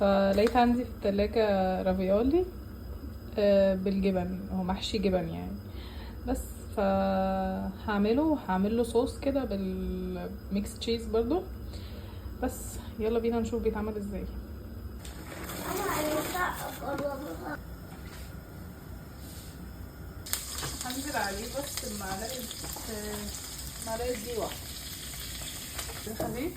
فلقيت عندي في التلاجة رافيولي بالجبن، هو محشي جبن يعني. بس هعمل له صوص كده بالميكس تشيز برضو. بس يلا بينا نشوف بيتعمل ازاي. هنزل عليه بس معلقه دي واحده خفيف.